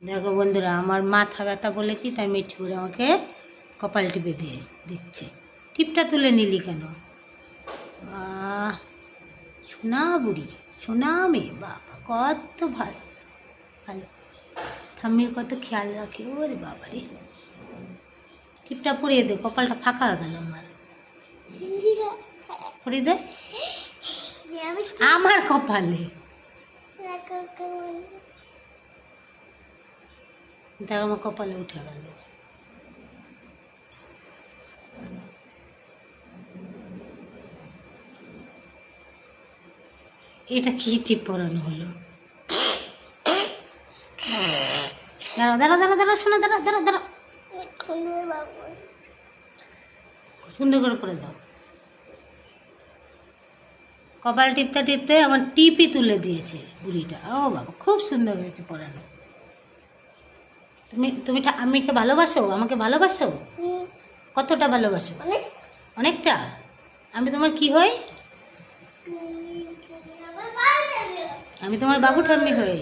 দেখো বন্ধুরা, আমার মাথা ব্যথা বলেছি, তাই মিঠু করে আমাকে কপাল টিপে দিয়ে দিচ্ছে। টিপটা তুলে নিলি কেন? সোনা বুড়ি, সোনা মেয়ে, বাবা কত ভালো ভালো, ঠাম্মির কত খেয়াল রাখে। ওরে বাবা রে, টিপটা পরিয়ে দে, কপালটা ফাঁকা হয়ে গেল আমার। পরিয়ে দে আমার কপালে। দেখ আমার কপালে উঠে গেল। এটা কি টিপ পরানো হলো? দাঁড়াও দাঁড়াও দাঁড়াও দাঁড়াও, শোনো, দাঁড়াও দাঁড়াও দাঁড়াও, সুন্দর করে পরে দাও। কপাল টিপতে টিপতে আমার টিপই তুলে দিয়েছে বুড়িটা। ও বাবা, খুব সুন্দর হয়েছে পরানো। তুমি তুমি আমিকে ভালোবাসো? আমাকে ভালোবাসো? কতটা ভালোবাসো? অনেকটা। আমি তোমার কি হই? আমি তোমার বাবু ঠাম্মি হই।